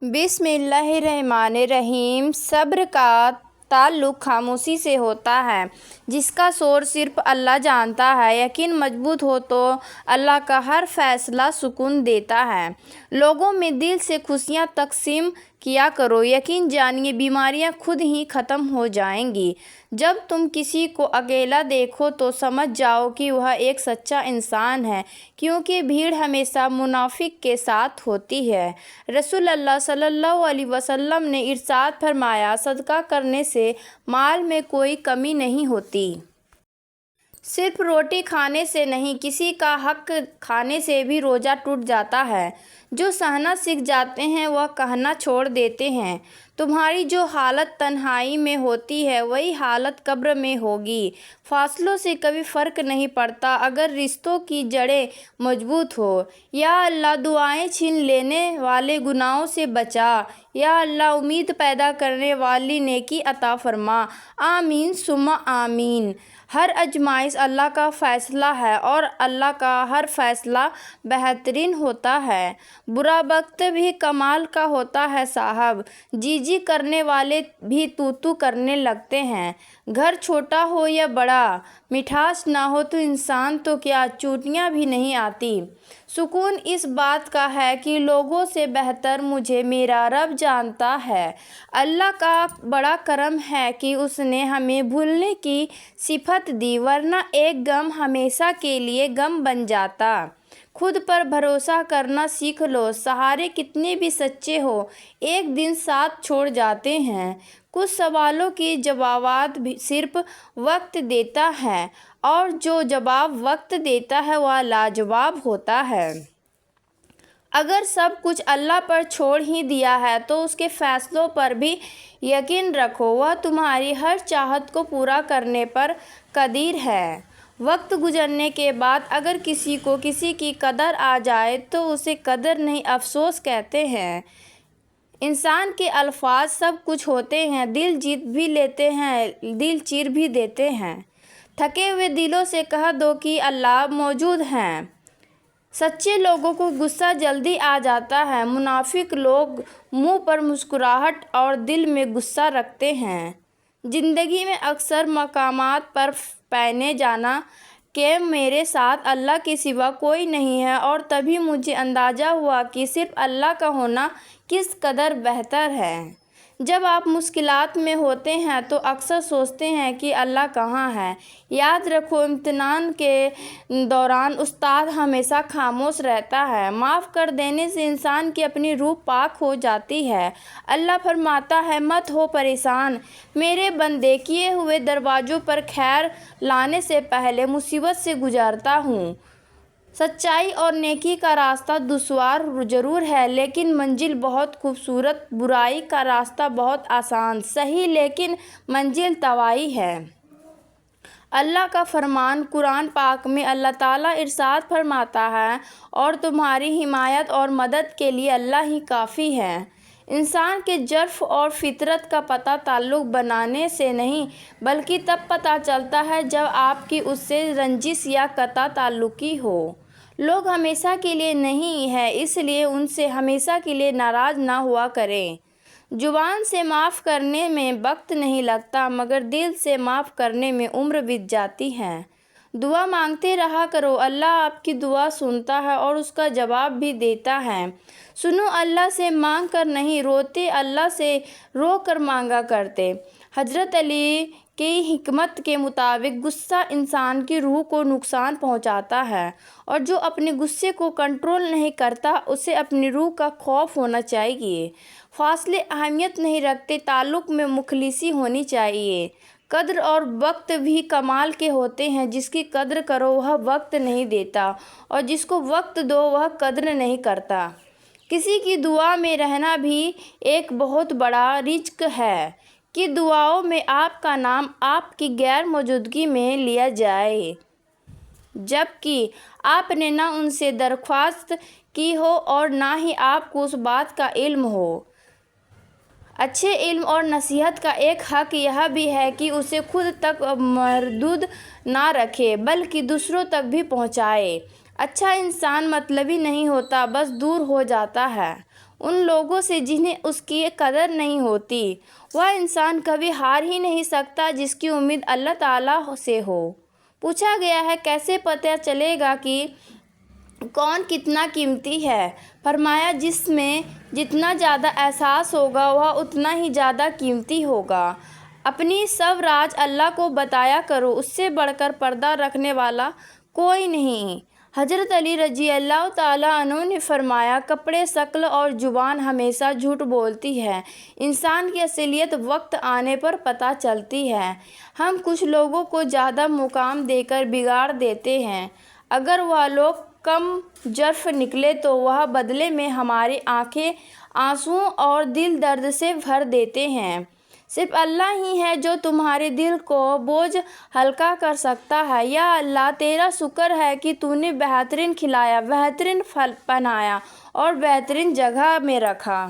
بسم اللہ الرحمن الرحیم۔ صبر کا تعلق خاموشی سے ہوتا ہے، جس کا شور صرف اللہ جانتا ہے۔ یقین مضبوط ہو تو اللہ کا ہر فیصلہ سکون دیتا ہے۔ لوگوں میں دل سے خوشیاں تقسیم کیا کرو، یقین جانیے بیماریاں خود ہی ختم ہو جائیں گی۔ جب تم کسی کو اکیلا دیکھو تو سمجھ جاؤ کہ وہ ایک سچا انسان ہے، کیونکہ بھیڑ ہمیشہ منافق کے ساتھ ہوتی ہے۔ رسول اللہ صلی اللہ علیہ وسلم نے ارشاد فرمایا، صدقہ کرنے سے مال میں کوئی کمی نہیں ہوتی۔ صرف روٹی کھانے سے نہیں، کسی کا حق کھانے سے بھی روزہ ٹوٹ جاتا ہے۔ جو سہنا سیکھ جاتے ہیں وہ کہنا چھوڑ دیتے ہیں۔ تمہاری جو حالت تنہائی میں ہوتی ہے وہی حالت قبر میں ہوگی۔ فاصلوں سے کبھی فرق نہیں پڑتا اگر رشتوں کی جڑیں مضبوط ہوں۔ یا اللہ، دعائیں چھین لینے والے گناہوں سے بچا۔ یا اللہ، امید پیدا کرنے والی نیکی عطا فرما۔ آمین ثم آمین۔ ہر آزمائش اللہ کا فیصلہ ہے اور اللہ کا ہر فیصلہ بہترین ہوتا ہے۔ برا وقت بھی کمال کا ہوتا ہے صاحب، جی جی کرنے والے بھی تو تو کرنے لگتے ہیں۔ گھر چھوٹا ہو یا بڑا، مٹھاس نہ ہو تو انسان تو کیا چوٹیاں بھی نہیں آتی۔ سکون اس بات کا ہے کہ لوگوں سے بہتر مجھے میرا رب جانتا ہے۔ اللہ کا بڑا کرم ہے کہ اس نے ہمیں بھولنے کی صفت دی، ورنہ ایک غم ہمیشہ کے لیے غم بن جاتا۔ خود پر بھروسہ کرنا سیکھ لو، سہارے کتنے بھی سچے ہو ایک دن ساتھ چھوڑ جاتے ہیں۔ کچھ سوالوں کے جوابات صرف وقت دیتا ہے، اور جو جواب وقت دیتا ہے وہ لاجواب ہوتا ہے۔ اگر سب کچھ اللہ پر چھوڑ ہی دیا ہے تو اس کے فیصلوں پر بھی یقین رکھو، وہ تمہاری ہر چاہت کو پورا کرنے پر قادر ہے۔ وقت گزرنے کے بعد اگر کسی کو کسی کی قدر آ جائے تو اسے قدر نہیں افسوس کہتے ہیں۔ انسان کے الفاظ سب کچھ ہوتے ہیں، دل جیت بھی لیتے ہیں، دل چیر بھی دیتے ہیں۔ تھکے ہوئے دلوں سے کہہ دو کہ اللہ موجود ہے۔ سچے لوگوں کو غصہ جلدی آ جاتا ہے، منافق لوگ منہ پر مسکراہٹ اور دل میں غصہ رکھتے ہیں۔ زندگی میں اکثر مقامات پر پانے جانا کہ میرے ساتھ اللہ کے سوا کوئی نہیں ہے، اور تبھی مجھے اندازہ ہوا کہ صرف اللہ کا ہونا کس قدر بہتر ہے۔ جب آپ مشکلات میں ہوتے ہیں تو اکثر سوچتے ہیں کہ اللہ کہاں ہے۔ یاد رکھو، امتحان کے دوران استاد ہمیشہ خاموش رہتا ہے۔ معاف کر دینے سے انسان کی اپنی روح پاک ہو جاتی ہے۔ اللہ فرماتا ہے، مت ہو پریشان میرے بندے، کیے ہوئے دروازوں پر خیر لانے سے پہلے مصیبت سے گزرتا ہوں۔ سچائی اور نیکی کا راستہ دشوار ضرور ہے لیکن منزل بہت خوبصورت، برائی کا راستہ بہت آسان سہی لیکن منزل طویل ہے۔ اللہ کا فرمان قرآن پاک میں اللہ تعالیٰ ارشاد فرماتا ہے، اور تمہاری حمایت اور مدد کے لیے اللہ ہی کافی ہے۔ انسان کے ضعف اور فطرت کا پتہ تعلق بنانے سے نہیں بلکہ تب پتہ چلتا ہے جب آپ کی اس سے رنجش یا قطع تعلقی ہو۔ لوگ ہمیشہ کے لیے نہیں ہیں، اس لیے ان سے ہمیشہ کے لیے ناراض نہ ہوا کریں۔ زبان سے معاف کرنے میں وقت نہیں لگتا مگر دل سے معاف کرنے میں عمر بیت جاتی ہے۔ دعا مانگتے رہا کرو، اللہ آپ کی دعا سنتا ہے اور اس کا جواب بھی دیتا ہے۔ سنو، اللہ سے مانگ کر نہیں روتے، اللہ سے رو کر مانگا کرتے۔ حضرت علی کی حکمت کے مطابق غصہ انسان کی روح کو نقصان پہنچاتا ہے، اور جو اپنے غصے کو کنٹرول نہیں کرتا اسے اپنی روح کا خوف ہونا چاہیے۔ فاصلے اہمیت نہیں رکھتے، تعلق میں مخلصی ہونی چاہیے۔ قدر اور وقت بھی کمال کے ہوتے ہیں، جس کی قدر کرو وہ وقت نہیں دیتا، اور جس کو وقت دو وہ قدر نہیں کرتا۔ کسی کی دعا میں رہنا بھی ایک بہت بڑا رزق ہے کہ دعاؤں میں آپ کا نام آپ کی غیر موجودگی میں لیا جائے، جبکہ آپ نے نہ ان سے درخواست کی ہو اور نہ ہی آپ کو اس بات کا علم ہو۔ اچھے علم اور نصیحت کا ایک حق یہ بھی ہے کہ اسے خود تک محدود نہ رکھے بلکہ دوسروں تک بھی پہنچائے۔ اچھا انسان مطلبی نہیں ہوتا، بس دور ہو جاتا ہے۔ ان لوگوں سے جنہیں اس کی قدر نہیں ہوتی۔ وہ انسان کبھی ہار ہی نہیں سکتا جس کی امید اللہ تعالیٰ سے ہو۔ پوچھا گیا ہے کیسے پتہ چلے گا کہ کون کتنا قیمتی ہے؟ فرمایا جس میں جتنا زیادہ احساس ہوگا وہ اتنا ہی زیادہ قیمتی ہوگا۔ اپنی سب راز اللہ کو بتایا کرو، اس سے بڑھ کر پردہ رکھنے والا کوئی نہیں۔ حضرت علی رضی اللہ تعالیٰ عنہ نے فرمایا کپڑے، شکل اور زبان ہمیشہ جھوٹ بولتی ہے، انسان کی اصلیت وقت آنے پر پتہ چلتی ہے۔ ہم کچھ لوگوں کو زیادہ مقام دے کر بگاڑ دیتے ہیں، اگر وہ لوگ کم ظرف نکلے تو وہ بدلے میں ہماری آنکھیں آنسوؤں اور دل درد سے بھر دیتے ہیں۔ صرف اللہ ہی ہے جو تمہارے دل کو بوجھ ہلکا کر سکتا ہے۔ یا اللہ، تیرا شکر ہے کہ تو نے بہترین کھلایا، بہترین پہنایا اور بہترین جگہ میں رکھا۔